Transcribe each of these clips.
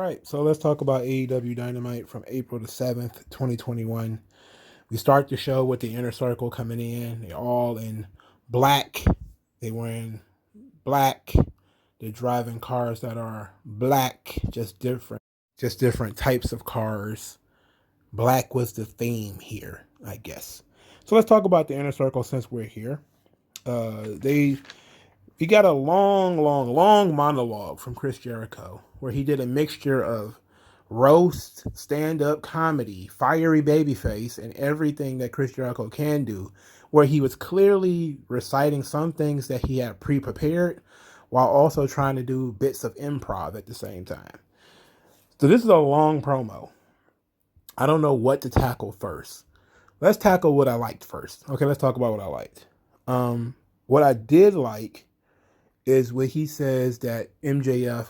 right, so let's talk about AEW Dynamite from April the 7th, 2021. We start the show with the Inner Circle coming in. They're all in black. They wearing black. They're driving cars that are black, just different types of cars. Black was the theme here, I guess. So let's talk about the Inner Circle since we're here. They We got a long monologue from Chris Jericho where he did a mixture of roast, stand-up comedy, fiery babyface, and everything that Chris Jericho can do, where he was clearly reciting some things that he had pre-prepared while also trying to do bits of improv at the same time. So this is a long promo. I don't know what to tackle first. Let's tackle what I liked first. Okay, let's talk about what I liked. What I did like is when he says that MJF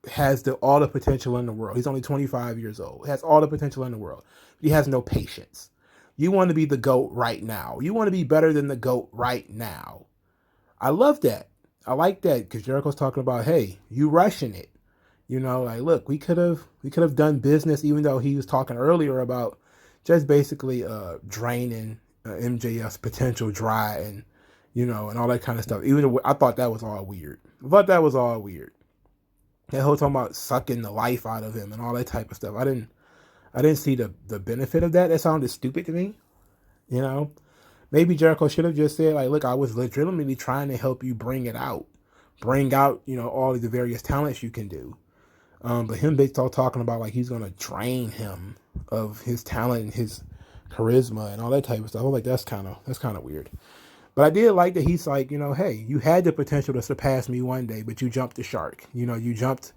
has all the potential in the world. He's only 25 years old. Has all the potential in the world. He has no patience. You want to be the GOAT right now. You want to be better than the GOAT right now. I love that. I like that because Jericho's talking about, hey, you rushing it. You know, like, look, we could have done business, even though he was talking earlier about just basically draining MJF's potential dry and and all that kind of stuff. Even though I thought that was all weird. That whole talking about sucking the life out of him and all that type of stuff. I didn't see the benefit of that. That sounded stupid to me. You know, maybe Jericho should have just said, like, look, I was legitimately trying to help you bring out, all of the various talents you can do. But him basically talking about like he's gonna drain him of his talent and his charisma and all that type of stuff. I'm like, that's kind of weird. But I did like that he's like, hey, you had the potential to surpass me one day, but you jumped the shark. You jumped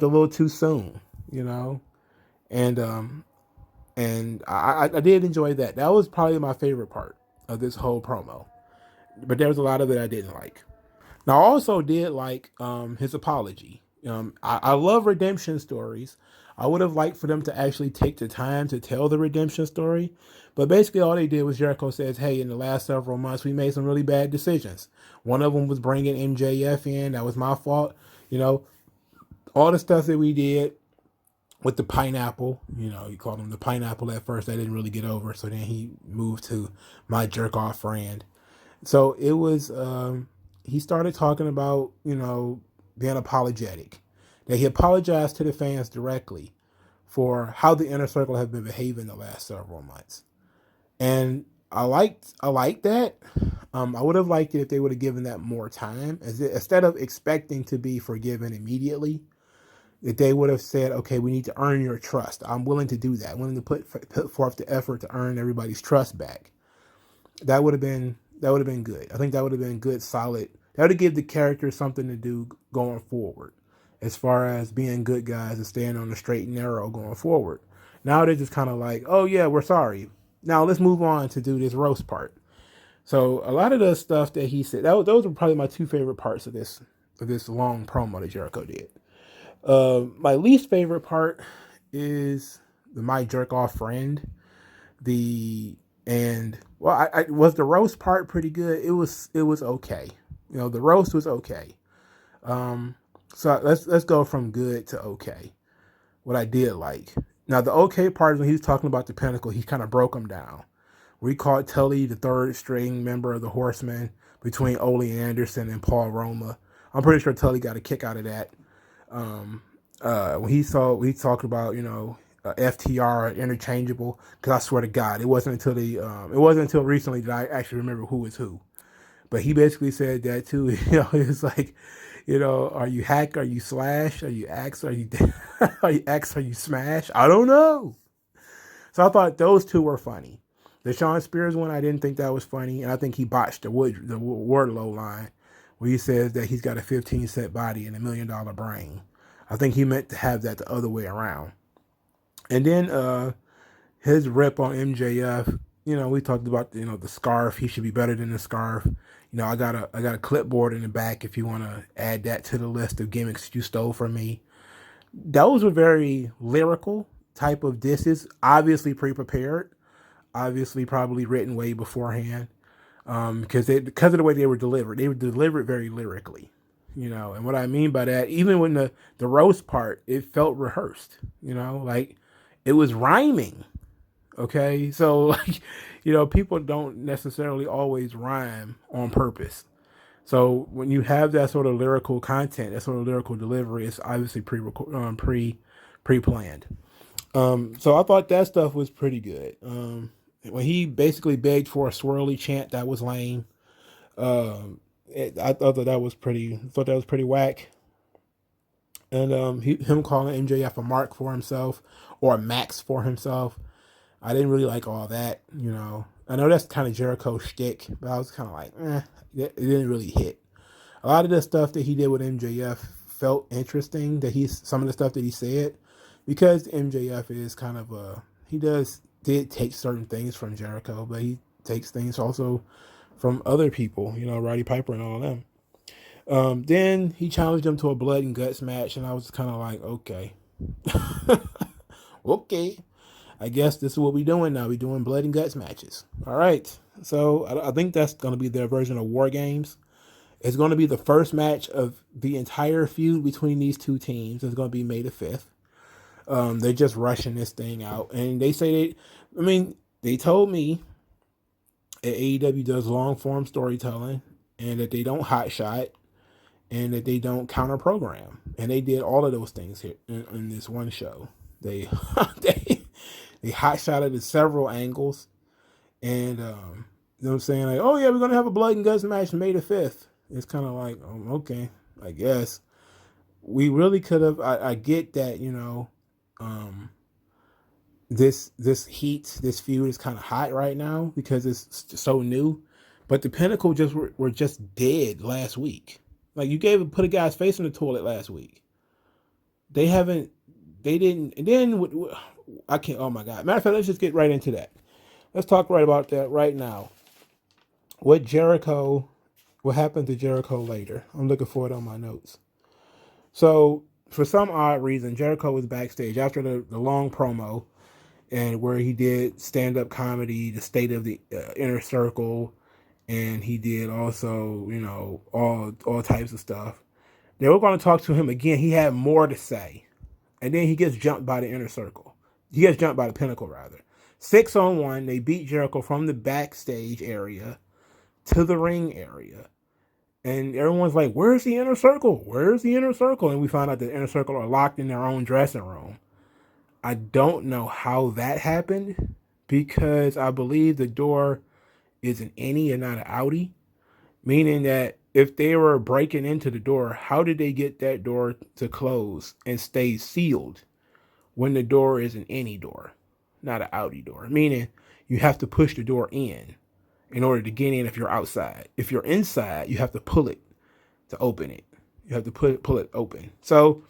a little too soon. And I did enjoy that. That was probably my favorite part of this whole promo. But there was a lot of it I didn't like. Now, I also did like his apology. I love redemption stories. I would have liked for them to actually take the time to tell the redemption story. But basically all they did was Jericho says, hey, in the last several months, we made some really bad decisions. One of them was bringing MJF in. That was my fault. All the stuff that we did with the pineapple, he called him the pineapple at first. I didn't really get over. So then he moved to my jerk off friend. So it was, he started talking about, being apologetic. That he apologized to the fans directly for how the Inner Circle have been behaving the last several months. And I liked that. I would have liked it if they would have given that more time. Instead of expecting to be forgiven immediately, that they would have said, okay, we need to earn your trust. I'm willing to do that. I'm willing to put forth the effort to earn everybody's trust back. That would have been good. I think that would have been good, solid. That would have given the characters something to do going forward, as far as being good guys and staying on the straight and narrow going forward. Now they're just kind of like, oh yeah, we're sorry. Now let's move on to do this roast part. So a lot of the stuff that he said, those were probably my two favorite parts of this long promo that Jericho did. My least favorite part is my jerk off friend. Was the roast part pretty good? It was okay. The roast was okay. So let's go from good to okay. What I did like. Now the okay part is when he was talking about the Pinnacle, he kind of broke them down. We called Tully the third string member of the Horsemen between Ole Anderson and Paul Roma. I'm pretty sure Tully got a kick out of that. When he talked about FTR interchangeable, because I swear to God, it wasn't until recently that I actually remember who is who. But he basically said that too. It's like, are you hack? Are you slash? Are you axe? Are you are you X? Are you smash? I don't know. So I thought those two were funny. The Shawn Spears one, I didn't think that was funny, and I think he botched the Wardlow line where he says that he's got a 15-cent body and $1 million brain. I think he meant to have that the other way around. And then his rip on MJF, we talked about the scarf. He should be better than the scarf. I got a clipboard in the back if you want to add that to the list of gimmicks you stole from me. Those were very lyrical type of disses, obviously pre-prepared, obviously probably written way beforehand, because of the way they were delivered. They were delivered very lyrically. And what I mean by that, even when the roast part, it felt rehearsed, like it was rhyming. Okay. So, like, people don't necessarily always rhyme on purpose. So when you have that sort of lyrical content, that sort of lyrical delivery, it's obviously pre-planned. So I thought that stuff was pretty good. When he basically begged for a swirly chant, that was lame. I thought that was pretty whack. And him calling MJF a mark for himself or a max for himself, I didn't really like all that. I know that's kind of Jericho's shtick, but I was kind of like, it didn't really hit. A lot of the stuff that he did with MJF felt interesting. Some of the stuff that he said, because MJF is kind of did take certain things from Jericho, but he takes things also from other people, Roddy Piper and all of them. Then he challenged him to a blood and guts match, and I was kind of like, okay, okay, I guess this is what we're doing now. We're doing blood and guts matches. All right, so I think that's going to be their version of War Games. It's going to be the first match of the entire feud between these two teams. It's going to be May the 5th. They're just rushing this thing out, and they told me that AEW does long form storytelling, and that they don't hot shot, and that they don't counter program, and they did all of those things here in this one show. They they hot shotted at several angles, and you know what I'm saying, like, oh yeah, we're gonna have a blood and guts match May the 5th. It's kind of like, okay, I guess we really could have. I get that, this feud is kind of hot right now because it's so new, but the Pinnacle were just dead last week. Like, you put a guy's face in the toilet last week. They didn't, and then I can't. Oh my god! Matter of fact, let's just get right into that. Let's talk right about that right now. What happened to Jericho later? I'm looking for it on my notes. So, for some odd reason, Jericho was backstage after the long promo, and where he did stand-up comedy, the state of the inner circle, and he did also, all types of stuff. They were going to talk to him again. He had more to say, and then he gets jumped by the inner circle. He gets jumped by the Pinnacle, rather. 6-on-1, they beat Jericho from the backstage area to the ring area. And everyone's like, where's the inner circle? Where's the inner circle? And we find out the inner circle are locked in their own dressing room. I don't know how that happened, because I believe the door is an innie and not an outie. Meaning that if they were breaking into the door, how did they get that door to close and stay sealed when the door is an innie door, not an outie door? Meaning you have to push the door in order to get in if you're outside. If you're inside, you have to pull it to open it. You have to pull it open. So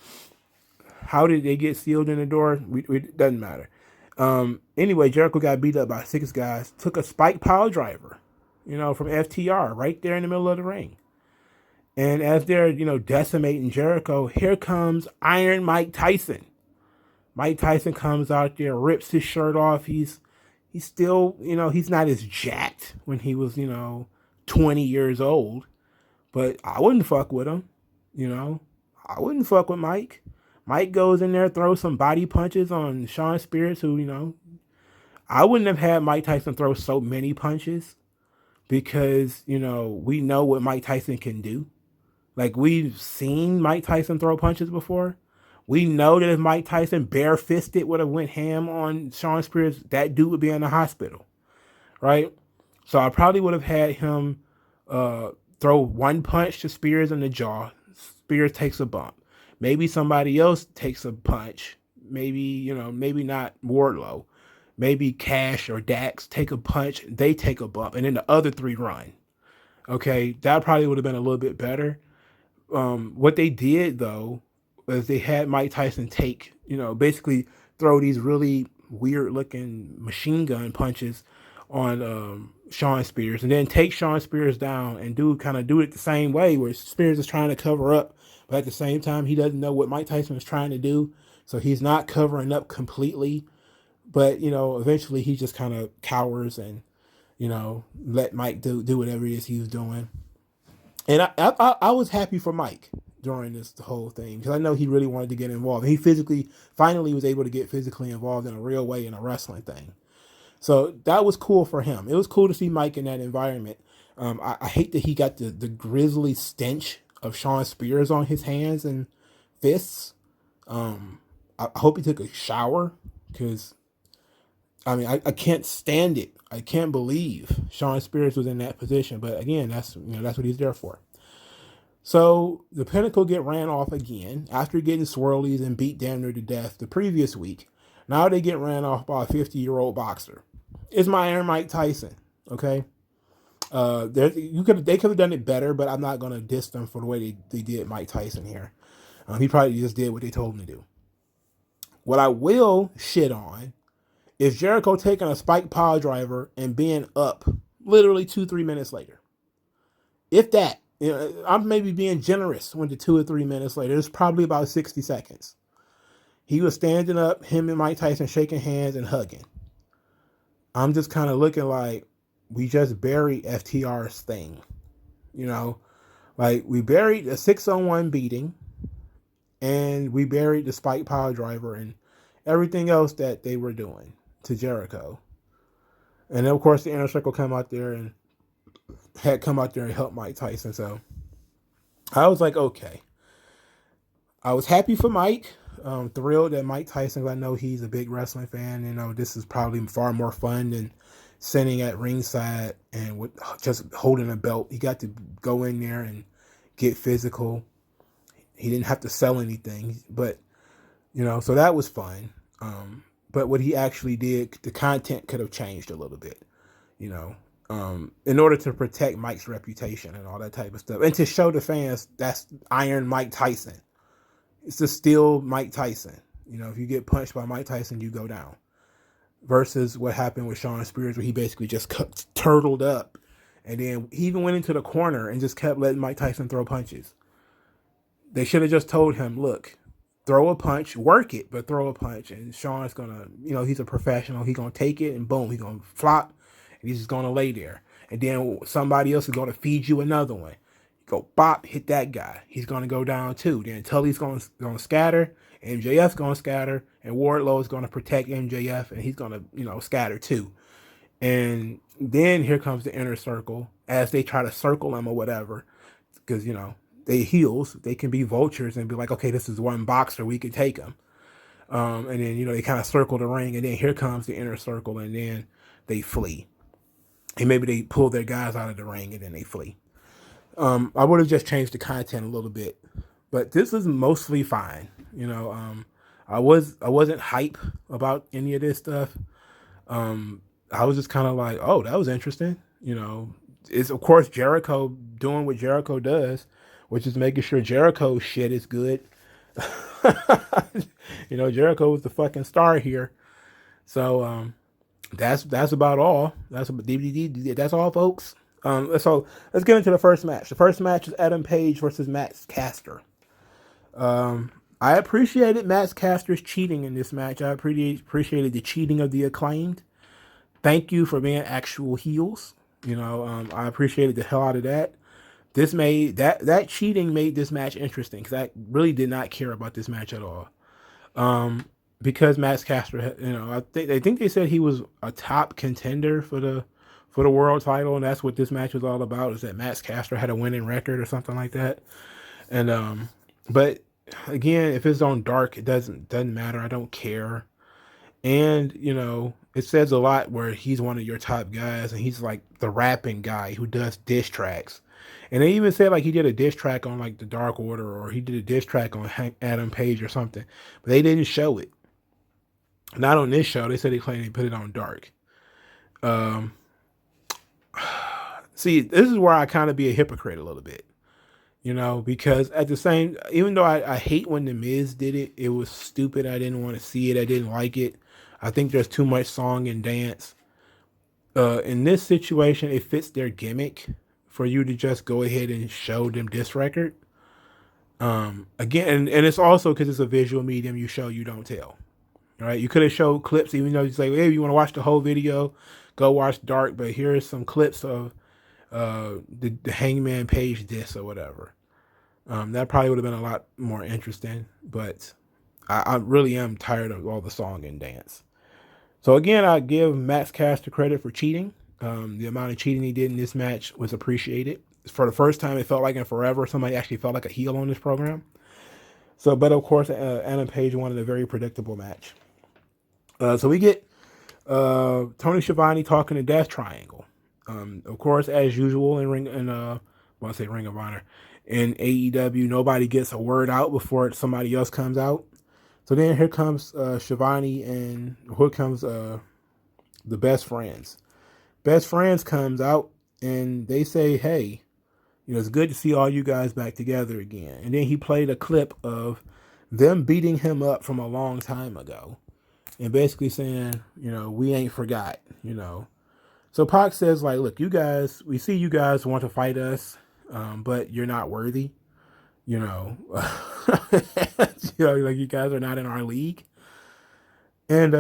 how did they get sealed in the door? It doesn't matter. Anyway, Jericho got beat up by 6 guys. Took a spike pile driver, from FTR right there in the middle of the ring. And as they're, decimating Jericho, here comes Iron Mike Tyson. Mike Tyson comes out there, rips his shirt off. He's still, he's not as jacked when he was, 20 years old. But I wouldn't fuck with him, I wouldn't fuck with Mike. Mike goes in there, throws some body punches on Shawn Spears, who, I wouldn't have had Mike Tyson throw so many punches because, we know what Mike Tyson can do. Like, we've seen Mike Tyson throw punches before. We know that if Mike Tyson bare-fisted would have went ham on Shawn Spears, that dude would be in the hospital, right? So I probably would have had him throw one punch to Spears in the jaw. Spears takes a bump. Maybe somebody else takes a punch. Maybe, maybe not Wardlow. Maybe Cash or Dax take a punch. They take a bump. And then the other 3 run. Okay, that probably would have been a little bit better. What they did, though, was they had Mike Tyson take, basically throw these really weird-looking machine gun punches on Shawn Spears, and then take Shawn Spears down and do it the same way, where Spears is trying to cover up, but at the same time, he doesn't know what Mike Tyson is trying to do, so he's not covering up completely. But, eventually he just kind of cowers and, let Mike do whatever it is he was doing. And I was happy for Mike during this whole thing because I know he really wanted to get involved. And he finally was able to get physically involved in a real way in a wrestling thing. So that was cool for him. It was cool to see Mike in that environment. I hate that he got the grisly stench of Shawn Spears on his hands and fists. I hope he took a shower because I can't stand it. I can't believe Shawn Spears was in that position. But again, that's what he's there for. So the Pinnacle get ran off again after getting swirlies and beat damn near to death the previous week. Now they get ran off by a 50-year-old boxer. It's my Iron Mike Tyson. Okay. They could have done it better, but I'm not gonna diss them for the way they did Mike Tyson here. He probably just did what they told him to do. What I will shit on is Jericho taking a spike pile driver and being up literally 2-3 minutes later. If that, I'm maybe being generous when the 2 or 3 minutes later. It's probably about 60 seconds. He was standing up, him and Mike Tyson shaking hands and hugging. I'm just kind of looking like we just buried FTR's thing. Like we buried a 6-on-1 beating and we buried the spike pile driver and everything else that they were doing to Jericho. And then, of course, the Inner Circle had come out there and helped Mike Tyson. So I was like, okay. I was happy for Mike. Thrilled that Mike Tyson, I know he's a big wrestling fan. This is probably far more fun than sitting at ringside and with just holding a belt. He got to go in there and get physical. He didn't have to sell anything, but so that was fun. But what he actually did, the content could have changed a little bit, in order to protect Mike's reputation and all that type of stuff, and to show the fans that's Iron Mike Tyson. It's the still Mike Tyson. If you get punched by Mike Tyson, you go down. Versus what happened with Shawn Spears, where he basically just turtled up, and then he even went into the corner and just kept letting Mike Tyson throw punches. They should have just told him, look, throw a punch, work it, but throw a punch. And Shawn's gonna, he's a professional. He's gonna take it and boom, he's gonna flop, and he's just gonna lay there. And then somebody else is gonna feed you another one. Go bop, hit that guy. He's gonna go down too. Then Tully's gonna scatter, MJF's gonna scatter, and Wardlow's gonna protect MJF, and he's gonna, scatter too. And then here comes the Inner Circle as they try to circle him or whatever, because they heels, they can be vultures and be like, okay, this is one boxer, we can take him. And then they kind of circle the ring, and then here comes the Inner Circle, and then they flee. And maybe they pull their guys out of the ring, and then they flee. I would have just changed the content a little bit, but this is mostly fine. I wasn't hype about any of this stuff. I was just kind of like, oh, that was interesting. It's of course Jericho doing what Jericho does, which is making sure Jericho's shit is good. Jericho was the fucking star here. So that's about all. That's DVD. That's all, folks. So let's get into the first match. The first match is Adam Page versus Max Caster. I appreciated Max Caster's cheating in this match. I appreciated the cheating of the Acclaimed. Thank you for being actual heels. I appreciated the hell out of that. This made that cheating made this match interesting because I really did not care about this match at all. Because Max Caster, I think they said he was a top contender for the world title, and that's what this match was all about. Is that Max Caster had a winning record or something like that? And but again, if it's on Dark, it doesn't matter. I don't care. And it says a lot where he's one of your top guys, and he's like the rapping guy who does diss tracks. And they even said like he did a diss track on like the Dark Order, or he did a diss track on Adam Page or something, but they didn't show it. Not on this show. They said they claimed they put it on Dark. See, this is where I kind of be a hypocrite a little bit, because at the same, even though I hate when The Miz did it, it was stupid. I didn't want to see it. I didn't like it. I think there's too much song and dance. In this situation, it fits their gimmick for you to just go ahead and show them this record. Again, and it's also because it's a visual medium. You show, you don't tell. All right, you could have showed clips, even though you say, hey, you want to watch the whole video, go watch Dark. But here's some clips of the Hangman Page diss or whatever. That probably would have been a lot more interesting, but I really am tired of all the song and dance. So again, I give Max Cash the credit for cheating. The amount of cheating he did in this match was appreciated. For the first time, it felt like in forever somebody actually felt like a heel on this program. So, but of course, Adam Page wanted a very predictable match. So we get Tony Schiavone talking to Death Triangle. Of course, as usual in Ring of Honor, in AEW, nobody gets a word out before somebody else comes out. So then here comes Schiavone and here comes the Best Friends. Best Friends comes out and they say, hey, it's good to see all you guys back together again. And then he played a clip of them beating him up from a long time ago. And basically saying, we ain't forgot. So Pac says, like, look, you guys, we see you guys want to fight us, but you're not worthy. Like you guys are not in our league. And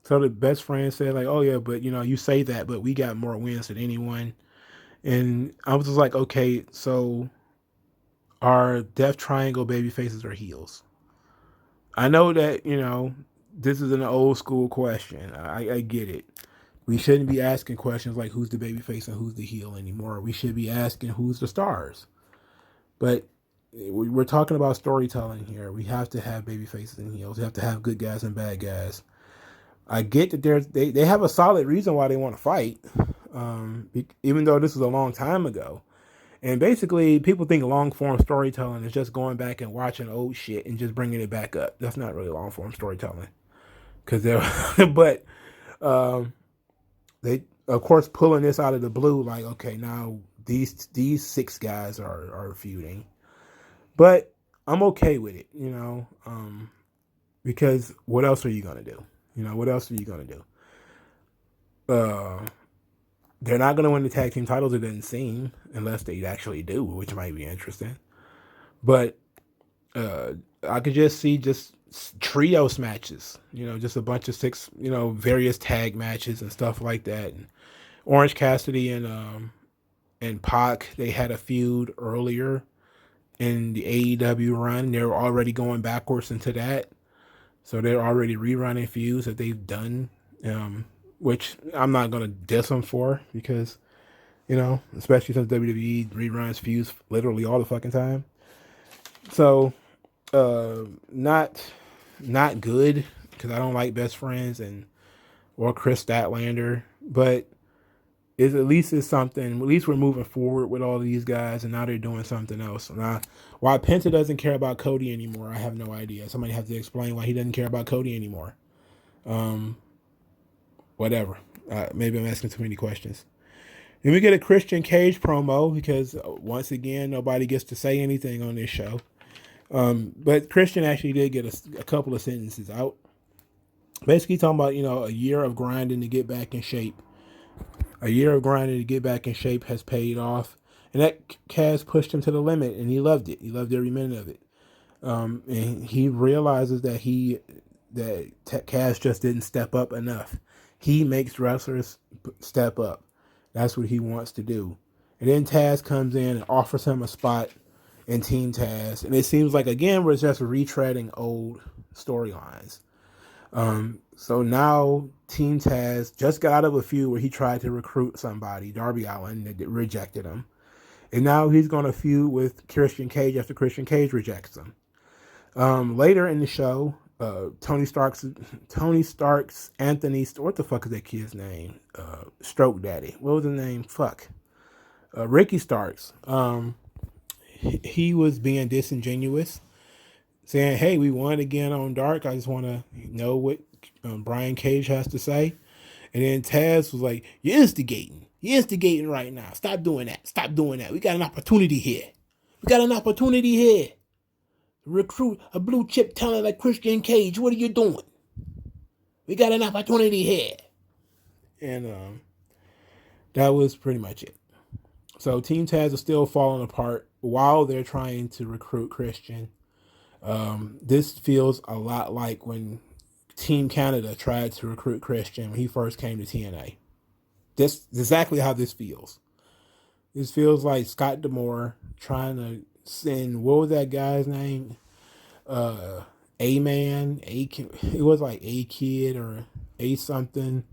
so the Best Friend said, like, oh yeah, but you say that, but we got more wins than anyone. And I was just like, okay, so our Death Triangle baby faces or heels? I know that, this is an old school question. I get it. We shouldn't be asking questions like who's the baby face and who's the heel anymore. We should be asking who's the stars. But we're talking about storytelling here. We have to have baby faces and heels. We have to have good guys and bad guys. I get that they have a solid reason why they want to fight, even though this was a long time ago. And basically, people think long form storytelling is just going back and watching old shit and just bringing it back up. That's not really long form storytelling, but they of course pulling this out of the blue, like, okay, now these six guys are feuding, but I'm okay with it, because what else are you gonna do? What else are you gonna do? They're not gonna win the tag team titles, it doesn't seem, unless they actually do, which might be interesting. But I could just see just trios matches, just a bunch of six, various tag matches and stuff like that. And Orange Cassidy and Pac, they had a feud earlier in the AEW run. They were already going backwards into that. So they're already rerunning feuds that they've done, which I'm not going to diss them for because, especially since WWE reruns feuds literally all the fucking time. So, not good because I don't like Best Friends or Chris Statlander, but at least it's something. At least we're moving forward with all these guys, and now they're doing something else. Now, why Penta doesn't care about Cody anymore, I have no idea. Somebody has to explain why he doesn't care about Cody anymore. Whatever. Maybe I'm asking too many questions. Then we get a Christian Cage promo because once again nobody gets to say anything on this show. But Christian actually did get a couple of sentences out. Basically talking about, a year of grinding to get back in shape. A year of grinding to get back in shape has paid off. And that Cass pushed him to the limit, and he loved it. He loved every minute of it. And he realizes that Cass just didn't step up enough. He makes wrestlers step up. That's what he wants to do. And then Taz comes in and offers him a spot in Team Taz. And it seems like, again, we're just retreading old storylines. So now Team Taz just got out of a feud where he tried to recruit somebody, Darby Allin, that rejected him. And now he's going to feud with Christian Cage after Christian Cage rejects him. Later in the show, Tony Stark's Anthony, what the fuck is that kid's name? Stroke Daddy. What was his name? Fuck. Ricky Starks. He was being disingenuous, saying, hey, we won again on Dark. I just want to know what Brian Cage has to say. And then Taz was like, you're instigating. You're instigating right now. Stop doing that. Stop doing that. We got an opportunity here. Recruit a blue chip talent like Christian Cage. What are you doing? We got an opportunity here. And that was pretty much it. So Team Taz is still falling apart while they're trying to recruit Christian. This feels a lot like when Team Canada tried to recruit Christian when he first came to TNA. This is exactly how this feels. This feels like Scott Demore trying to send, what was that guy's name? A Man, it was like A Kid or A something.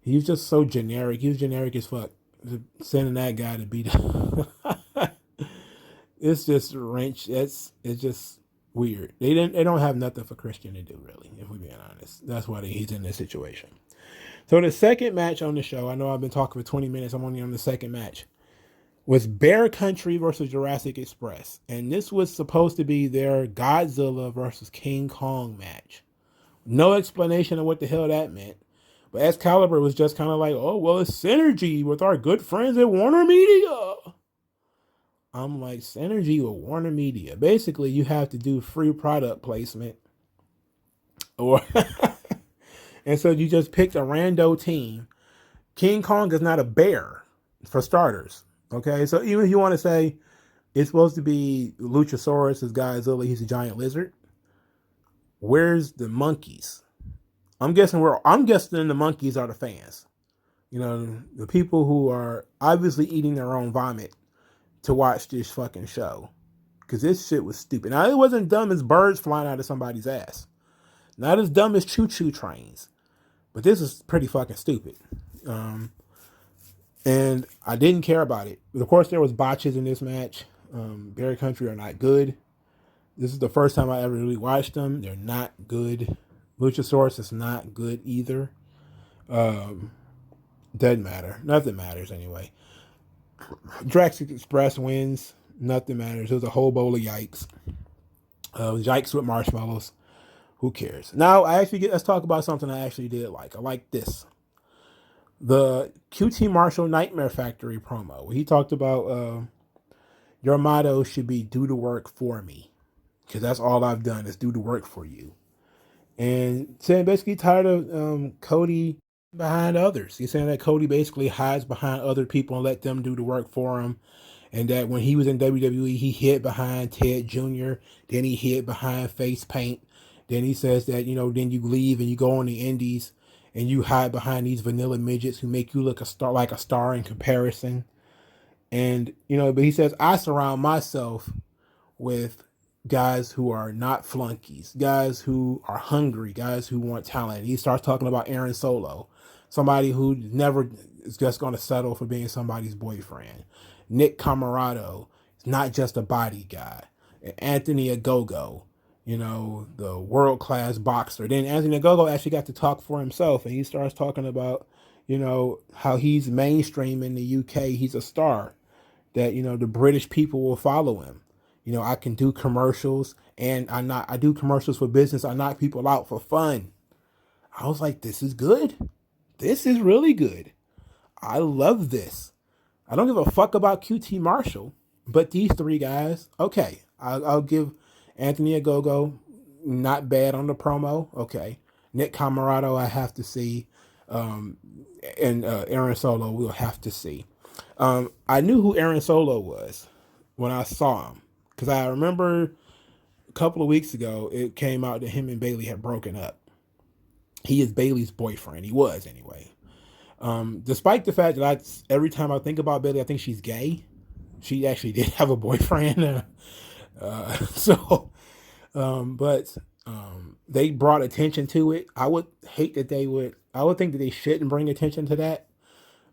He was just so generic. He was generic as fuck. Sending that guy to beat up. It's just wrench. It's just weird. They don't have nothing for Christian to do, really, if we're being honest. That's why he's in this situation. So the second match on the show, I know I've been talking for 20 minutes. I'm only on the second match. Was Bear Country versus Jurassic Express. And this was supposed to be their Godzilla versus King Kong match. No explanation of what the hell that meant. But Excalibur was just kind of like, oh, well, it's synergy with our good friends at Warner Media. I'm like, synergy with Warner Media. Basically, you have to do free product placement. Or and so you just picked a rando team. King Kong is not a bear, for starters. Okay, so even if you want to say it's supposed to be Luchasaurus is Godzilla, he's a giant lizard. Where's the monkeys? I'm guessing the monkeys are the fans. You know, the people who are obviously eating their own vomit to watch this fucking show. Because this shit was stupid. Now, it wasn't dumb as birds flying out of somebody's ass. Not as dumb as choo-choo trains. But this is pretty fucking stupid. And I didn't care about it. But of course, there was botches in this match. Bear Country are not good. This is the first time I ever really watched them. They're not good. Luchasaurus is not good either. Doesn't matter. Nothing matters anyway. Jurassic Express wins. Nothing matters. It was a whole bowl of yikes. Yikes with marshmallows. Who cares? Now, let's talk about something I actually did like. I like this. The QT Marshall Nightmare Factory promo. He talked about your motto should be do the work for me. Because that's all I've done is do the work for you. And saying basically tired of Cody behind others. He's saying that Cody basically hides behind other people and let them do the work for him. And that when he was in WWE, he hid behind Ted Jr., then he hid behind face paint. Then he says that, then you leave and you go on the indies and you hide behind these vanilla midgets who make you look like a star in comparison. And, but he says, I surround myself with guys who are not flunkies, guys who are hungry, guys who want talent. He starts talking about Aaron Solo, somebody who never is just going to settle for being somebody's boyfriend. Nick Camarado is not just a body guy. Anthony Ogogo, the world-class boxer. Then Anthony Ogogo actually got to talk for himself, and he starts talking about, how he's mainstream in the UK. He's a star that, the British people will follow him. I can do commercials, and I do commercials for business. I knock people out for fun. I was like, this is good. This is really good. I love this. I don't give a fuck about QT Marshall, but these three guys, okay. I'll give Anthony Ogogo not bad on the promo. Okay. Nick Camarado, I have to see. And Aaron Solo, we'll have to see. I knew who Aaron Solo was when I saw him. Because I remember a couple of weeks ago, it came out that him and Bayley had broken up. He is Bayley's boyfriend. He was, anyway. Despite the fact that every time I think about Bayley, I think she's gay. She actually did have a boyfriend. But they brought attention to it. I would think that they shouldn't bring attention to that.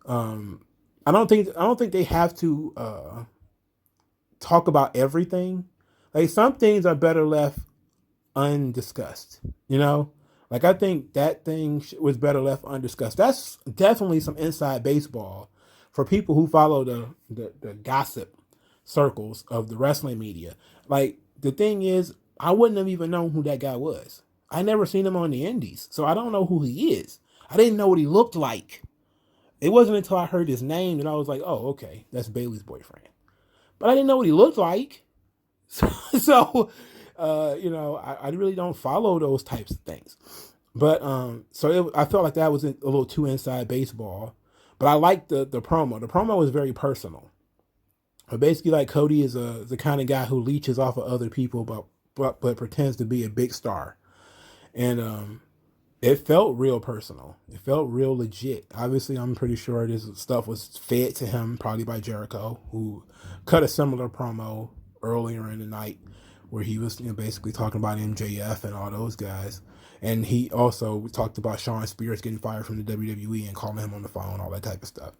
I don't think they have to talk about everything. Like, some things are better left undiscussed, Like, I think that thing was better left undiscussed. That's definitely some inside baseball for people who follow the gossip circles of the wrestling media. Like, the thing is, I wouldn't have even known who that guy was. I never seen him on the indies, so I don't know who he is. I didn't know what he looked like. It wasn't until I heard his name that I was like, oh, okay, that's Bayley's boyfriend. But I didn't know what he looked like. So I really don't follow those types of things. But I felt like that was a little too inside baseball. But I liked the promo. The promo was very personal. But basically, like, Cody is the kind of guy who leeches off of other people, but pretends to be a big star. And it felt real personal. It felt real legit. Obviously, I'm pretty sure this stuff was fed to him probably by Jericho, who cut a similar promo earlier in the night where he was basically talking about MJF and all those guys. And he also talked about Shawn Spears getting fired from the WWE and calling him on the phone, all that type of stuff.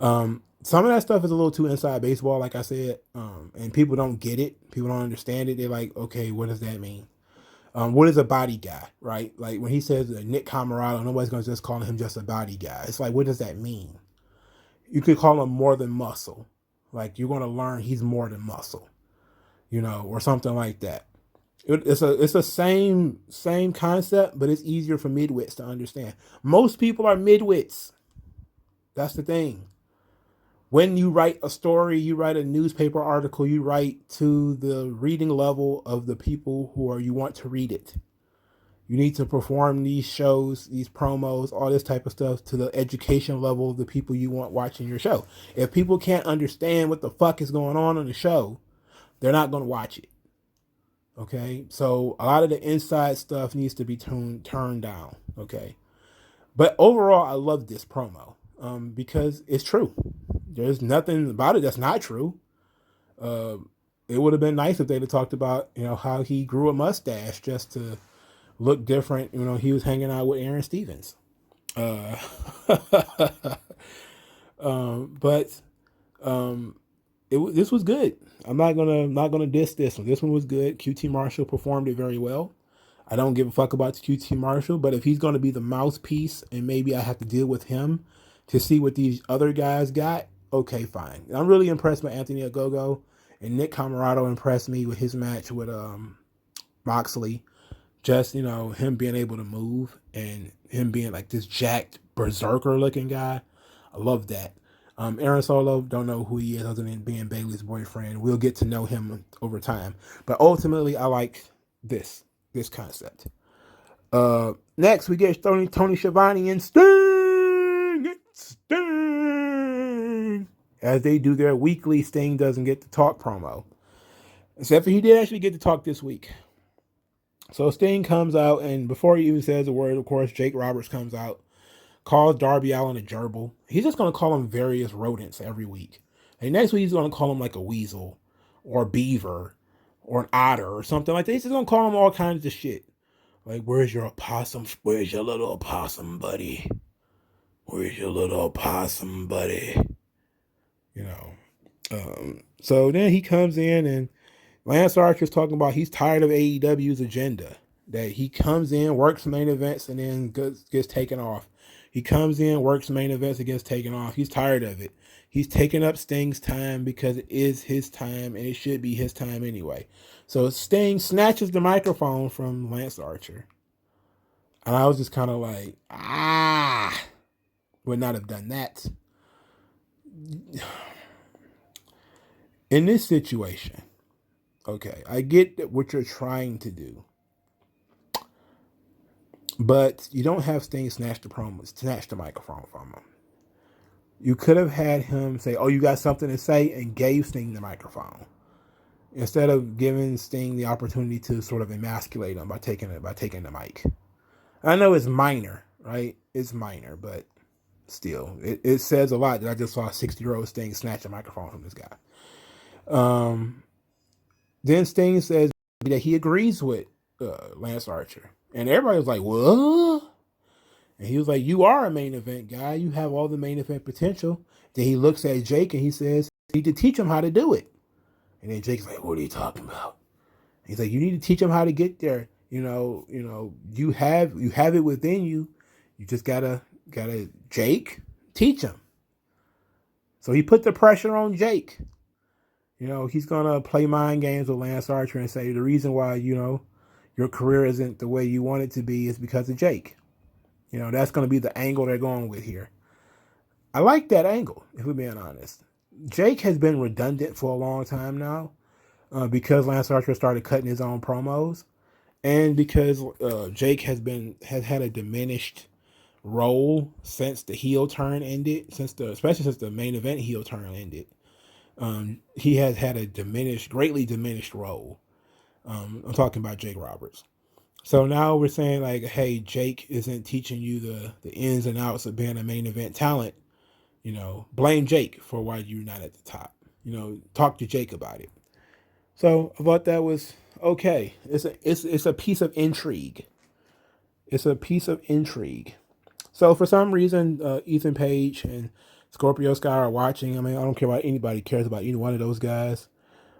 Some of that stuff is a little too inside baseball, like I said, and people don't get it. People don't understand it. They're like, okay, what does that mean? What is a body guy, right? Like when he says Nick Camarado, nobody's going to just call him just a body guy. It's like, what does that mean? You could call him more than muscle. Like you're going to learn he's more than muscle, or something like that. It's a same concept, but it's easier for midwits to understand. Most people are midwits. That's the thing. When you write a story, you write a newspaper article, you write to the reading level of the people you want to read it. You need to perform these shows, these promos, all this type of stuff to the education level of the people you want watching your show. If people can't understand what the fuck is going on in the show, they're not going to watch it. Okay? So a lot of the inside stuff needs to be turned down. Okay? But overall, I love this promo because it's true. There's nothing about it that's not true. It would have been nice if they'd have talked about, how he grew a mustache just to look different. He was hanging out with Aaron Stevens. This was good. I'm not gonna diss this one. This one was good. QT Marshall performed it very well. I don't give a fuck about QT Marshall, but if he's going to be the mouthpiece and maybe I have to deal with him to see what these other guys got, okay, fine. I'm really impressed by Anthony Ogogo, and Nick Camarado impressed me with his match with Moxley. Just, him being able to move and him being like this jacked berserker looking guy. I love that. Aaron Solo, don't know who he is other than being Bayley's boyfriend. We'll get to know him over time. But ultimately, I like this concept. Next, we get Tony Schiavone and Sting. As they do their weekly Sting Doesn't Get to Talk promo. Except for he did actually get to talk this week. So Sting comes out, and before he even says a word, of course, Jake Roberts comes out, calls Darby Allin a gerbil. He's just going to call him various rodents every week. And next week, he's going to call him like a weasel or a beaver or an otter or something like that. He's just going to call him all kinds of shit. Like, where's your opossum? Where's your little opossum buddy? Where's your little opossum buddy? So then he comes in, and Lance Archer's talking about he's tired of AEW's agenda. That he comes in, works main events, and then gets taken off. He comes in, works main events, and gets taken off. He's tired of it. He's taking up Sting's time because it is his time, and it should be his time anyway. So Sting snatches the microphone from Lance Archer. And I was just kind of like, would not have done that. In this situation, okay, I get what you're trying to do. But you don't have Sting snatch the microphone from him. You could have had him say, "Oh, you got something to say," and gave Sting the microphone. Instead of giving Sting the opportunity to sort of emasculate him by taking the mic. I know it's minor, right? It's minor, but still, it says a lot that I just saw a 60-year-old Sting snatch a microphone from this guy. Then Sting says that he agrees with Lance Archer. And everybody was like, what? And he was like, you are a main event guy. You have all the main event potential. Then he looks at Jake and he says, you need to teach him how to do it. And then Jake's like, what are you talking about? And he's like, you need to teach him how to get there. You have it within you. You just gotta Jake, teach him. So he put the pressure on Jake. He's gonna play mind games with Lance Archer and say the reason why, your career isn't the way you want it to be is because of Jake. That's going to be the angle they're going with here. I like that angle, if we're being honest. Jake has been redundant for a long time now because Lance Archer started cutting his own promos and because Jake has had a diminished role since the heel turn ended, especially since the main event heel turn ended. He has had a greatly diminished role. I'm talking about Jake Roberts. So now we're saying like, hey, Jake isn't teaching you the ins and outs of being a main event talent. Blame Jake for why you're not at the top. Talk to Jake about it. So I thought that was okay. It's a piece of intrigue. It's a piece of intrigue. So for some reason, Ethan Page and Scorpio Sky are watching. I mean, I don't care about anybody cares about either one of those guys.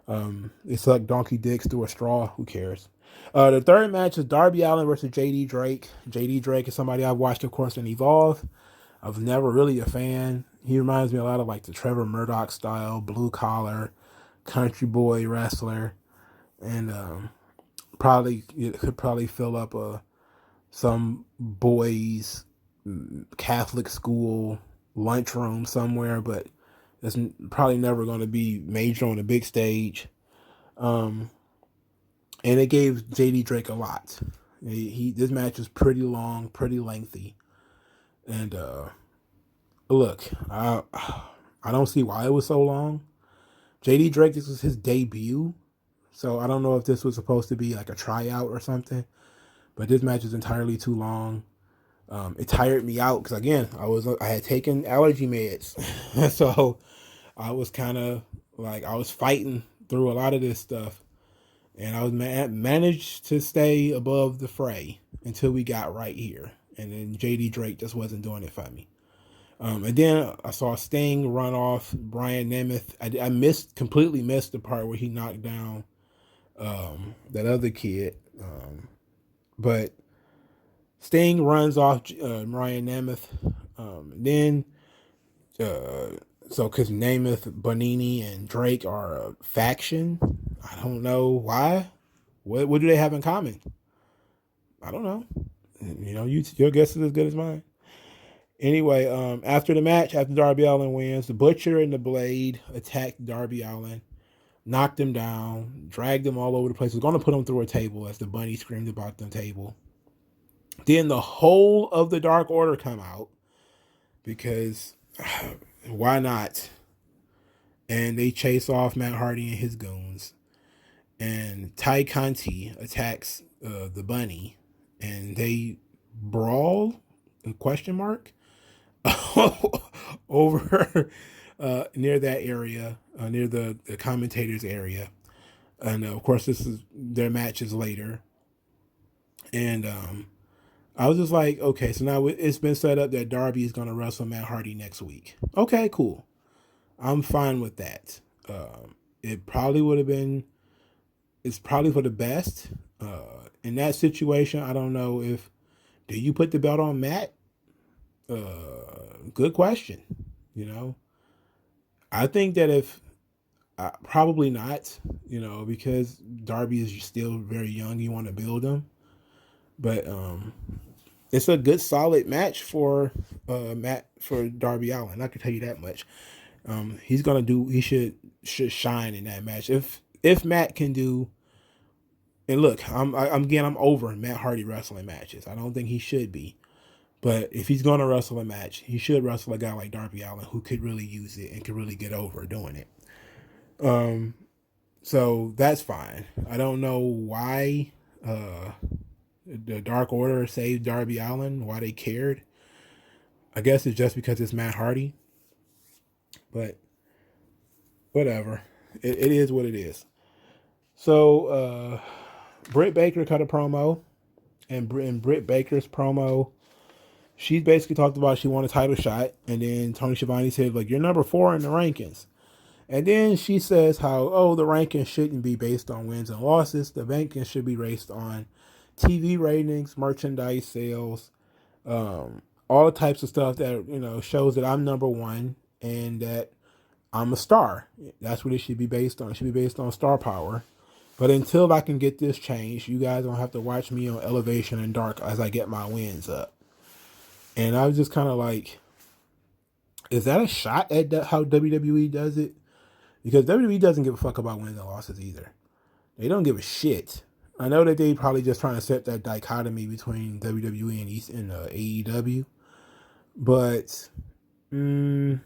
They suck donkey dicks through a straw. Who cares? The third match is Darby Allin versus JD Drake. JD Drake is somebody I've watched, of course, in Evolve. I was never really a fan. He reminds me a lot of like the Trevor Murdoch style, blue collar, country boy wrestler, and probably it could probably fill up some boys Catholic school lunchroom somewhere, but it's probably never going to be major on the big stage. And it gave JD Drake a lot. This match was pretty long, pretty lengthy, and look, I don't see why it was so long. JD Drake, this was his debut, so I don't know if this was supposed to be like a tryout or something, but this match is entirely too long. It tired me out because again, I had taken allergy meds, so I was kind of like I was fighting through a lot of this stuff, and I was managed to stay above the fray until we got right here, and then JD Drake just wasn't doing it for me. And then I saw Sting run off Brian Nemeth. I completely missed the part where he knocked down that other kid, but Sting runs off Brian Nemeth. Then so because Namath, Bonini, and Drake are a faction, I don't know why. What do they have in common? I don't know. Your guess is as good as mine. Anyway, after the match, after Darby Allin wins, the Butcher and the Blade attacked Darby Allin, knocked him down, dragged him all over the place. Was going to put him through a table as the bunny screamed about the table. Then the whole of the Dark Order come out because why not? And they chase off Matt Hardy and his goons. And Ty Conti attacks the bunny, and they brawl? A question mark over near that area, near the commentators area. And of course, this is their matches later. And I was just like, okay, so now it's been set up that Darby is going to wrestle Matt Hardy next week. Okay, cool. I'm fine with that. It probably would have been, it's probably for the best. In that situation, I don't know do you put the belt on Matt? Good question. I think that if, probably not, because Darby is still very young, you want to build him. But it's a good solid match for Darby Allin. I can tell you that much. He should shine in that match. If Matt can do, and look, I'm over Matt Hardy wrestling matches. I don't think he should be. But if he's going to wrestle a match, he should wrestle a guy like Darby Allin who could really use it and could really get over doing it. So that's fine. I don't know why the Dark Order saved Darby Allin, why they cared. I guess it's just because it's Matt Hardy. But whatever. It is what it is. So Britt Baker cut a promo. And in Britt Baker's promo, she basically talked about she won a title shot. And then Tony Schiavone said, like, you're number 4 in the rankings. And then she says how, the rankings shouldn't be based on wins and losses. The rankings should be based on TV ratings, merchandise sales, all the types of stuff that, shows that I'm number 1 and that I'm a star. That's what it should be based on. It should be based on star power. But until I can get this changed, you guys don't have to watch me on Elevation and Dark as I get my wins up. And I was just kind of like, is that a shot at how WWE does it? Because WWE doesn't give a fuck about wins and losses either. They don't give a shit. I know that they probably just trying to set that dichotomy between WWE and AEW. But the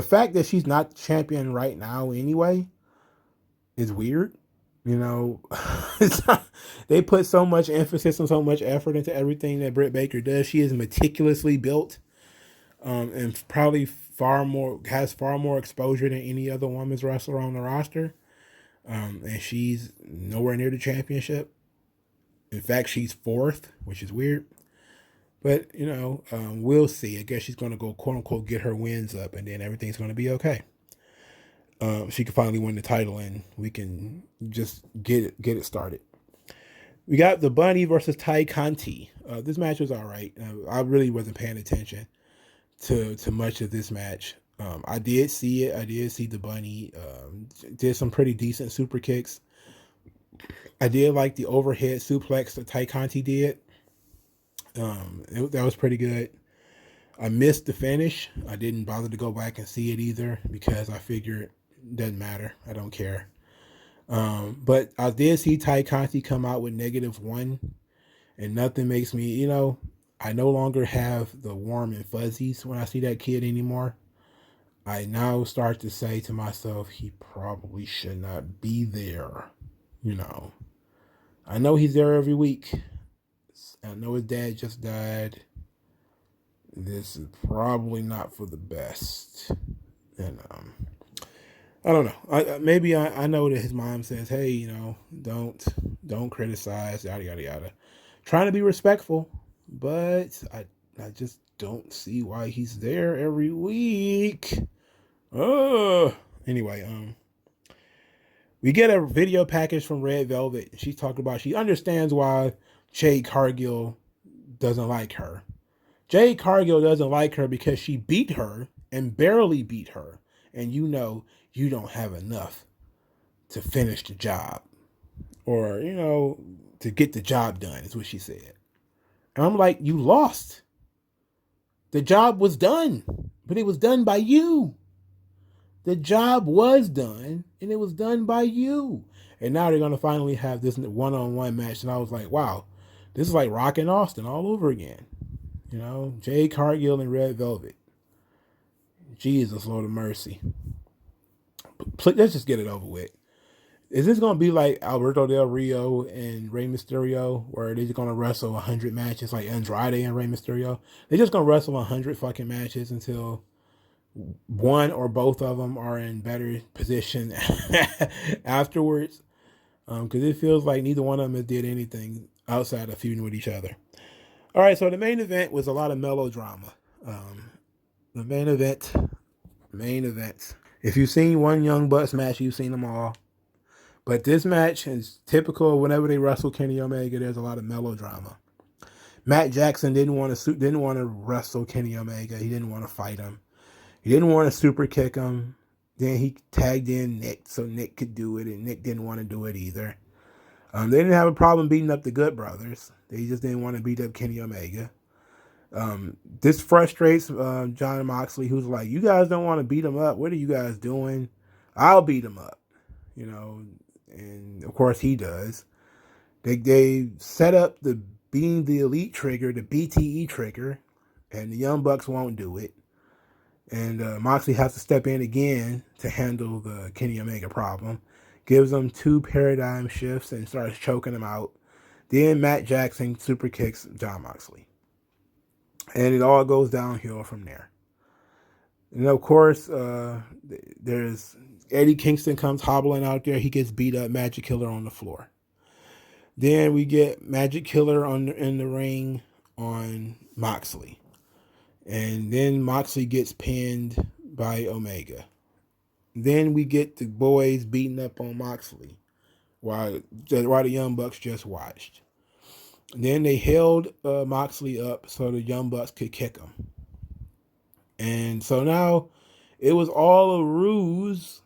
fact that she's not champion right now anyway is weird. It's They put so much emphasis and so much effort into everything that Britt Baker does. She is meticulously built, and probably far more exposure than any other women's wrestler on the roster. And she's nowhere near the championship. In fact, she's fourth, which is weird. But we'll see. I guess she's going to go quote unquote get her wins up, and then everything's going to be okay. She can finally win the title, and we can just get it started. We got the Bunny versus Ty Conti. This match was all right. I really wasn't paying attention to much of this match. I did see it. I did see the Bunny. Did some pretty decent super kicks. I did like the overhead suplex that Ty Conti did. That was pretty good. I missed the finish. I didn't bother to go back and see it either because I figured it doesn't matter. I don't care. But I did see Ty Conti come out with -1, and nothing makes me, I no longer have the warm and fuzzies when I see that kid anymore. I now start to say to myself, he probably should not be there. I know he's there every week. I know his dad just died. This is probably not for the best. And I don't know. Maybe I know that his mom says, hey, don't criticize, yada, yada, yada. Trying to be respectful, but I just don't see why he's there every week. Anyway, we get a video package from Red Velvet. She's talking about she understands why Jade Cargill doesn't like her. Jade Cargill doesn't like her because she beat her and barely beat her. And you don't have enough to finish the job. Or, to get the job done, is what she said. And I'm like, you lost. The job was done, but it was done by you. The job was done, and it was done by you. And now they're going to finally have this one-on-one match. And I was like, wow, this is like Rock and Austin all over again. Jade Cargill and Red Velvet. Jesus, Lord of mercy. Let's just get it over with. Is this going to be like Alberto Del Rio and Rey Mysterio, where they're just going to wrestle 100 matches like Andrade and Rey Mysterio? They're just going to wrestle 100 fucking matches until one or both of them are in better position afterwards. Because it feels like neither one of them did anything outside of feuding with each other. All right, so the main event was a lot of melodrama. The main event. If you've seen one Young Bucks match, you've seen them all. But this match is typical. Whenever they wrestle Kenny Omega, there's a lot of melodrama. Matt Jackson didn't want to wrestle Kenny Omega. He didn't want to fight him. He didn't want to super kick him. Then he tagged in Nick so Nick could do it, and Nick didn't want to do it either. They didn't have a problem beating up the Good Brothers. They just didn't want to beat up Kenny Omega. This frustrates Jon Moxley, who's like, you guys don't want to beat him up. What are you guys doing? I'll beat him up. And of course he does. They set up the being the elite trigger, the BTE trigger, and the Young Bucks won't do it. And Moxley has to step in again to handle the Kenny Omega problem. Gives them 2 paradigm shifts and starts choking him out. Then Matt Jackson super kicks Jon Moxley. And it all goes downhill from there. And of course, there's Eddie Kingston comes hobbling out there. He gets beat up, Magic Killer on the floor. Then we get Magic Killer in the ring on Moxley. And then Moxley gets pinned by Omega. Then we get the boys beating up on Moxley while the Young Bucks just watched. Then they held Moxley up so the Young Bucks could kick him. And so now it was all a ruse.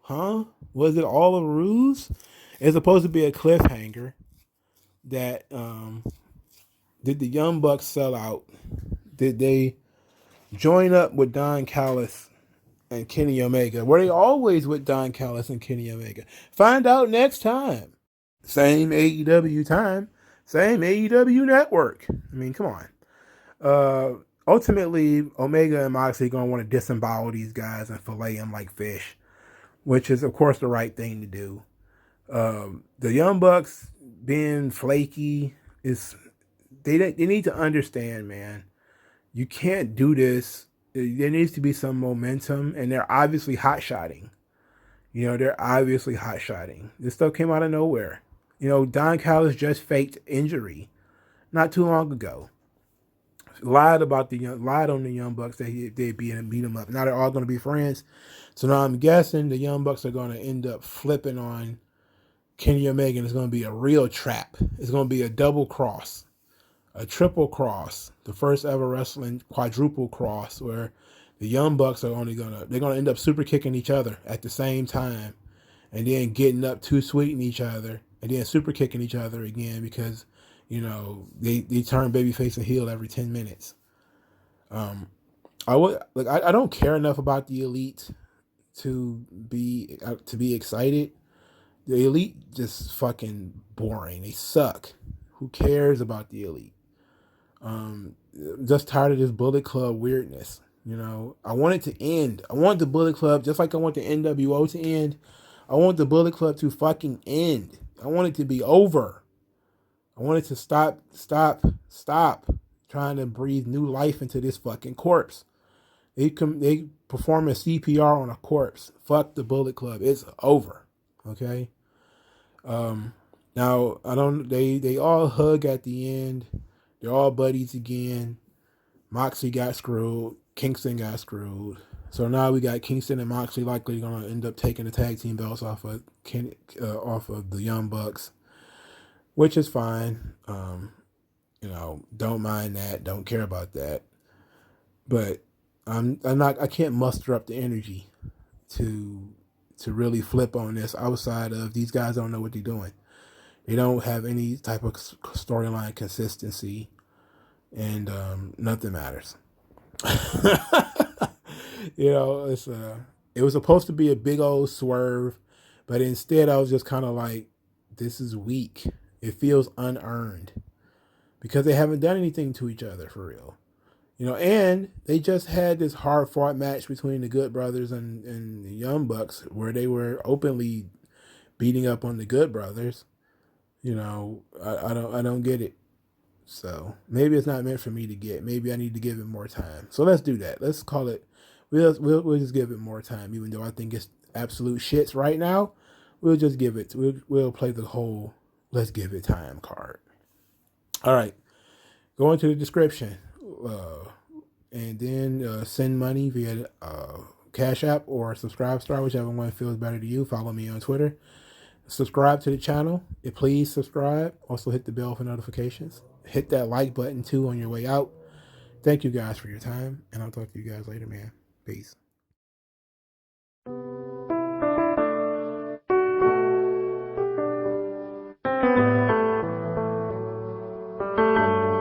Huh? Was it all a ruse? It's supposed to be a cliffhanger that did the Young Bucks sell out? Did they join up with Don Callis and Kenny Omega? Were they always with Don Callis and Kenny Omega? Find out next time. Same AEW time. Same AEW network. I mean, come on. Ultimately, Omega and Moxley going to want to disembowel these guys and fillet them like fish, which is, of course, the right thing to do. The Young Bucks being flaky. Is they need to understand, man. You can't do this. There needs to be some momentum, and they're obviously hot shotting. They're obviously hot shotting. This stuff came out of nowhere. Don Callis just faked injury not too long ago. Lied on the Young Bucks that they'd beat them up. Now they're all going to be friends. So now I'm guessing the Young Bucks are going to end up flipping on Kenny Omega, and it's going to be a real trap. It's going to be a double cross, a triple cross, the first ever wrestling quadruple cross, where the Young Bucks are they're gonna end up super kicking each other at the same time, and then getting up too sweet in each other, and then super kicking each other again because they turn babyface and heel every 10 minutes. I don't care enough about the Elite to be excited. The Elite just fucking boring. They suck. Who cares about the Elite? Just tired of this Bullet Club weirdness. I want it to end. I want the Bullet Club, just like I want the NWO to end. I want the Bullet Club to fucking end. I want it to be over. I want it to stop trying to breathe new life into this fucking corpse. They perform a CPR on a corpse. Fuck the Bullet Club. It's over. Okay. Now they all hug at the end. They're all buddies again. Moxley got screwed. Kingston got screwed. So now we got Kingston and Moxley likely going to end up taking the tag team belts off of the Young Bucks, which is fine. Don't mind that. Don't care about that. But I can't muster up the energy to really flip on this outside of these guys don't know what they're doing. They don't have any type of storyline consistency, and nothing matters. It was supposed to be a big old swerve, but instead I was just kind of like, this is weak. It feels unearned because they haven't done anything to each other for real. And they just had this hard fought match between the Good Brothers and the Young Bucks where they were openly beating up on the Good Brothers. I don't get it. So maybe it's not meant for me to get. Maybe I need to give it more time. So let's do that. Let's call it. We'll just give it more time, even though I think it's absolute shits right now. We'll just give it. We'll play the whole let's give it time card. All right, go into the description, and then send money via Cash App or Subscribe Star, whichever one feels better to you. Follow me on Twitter. Subscribe to the channel. Please subscribe. Also hit the bell for notifications. Hit that like button too on your way out. Thank you guys for your time, and I'll talk to you guys later, man. Peace.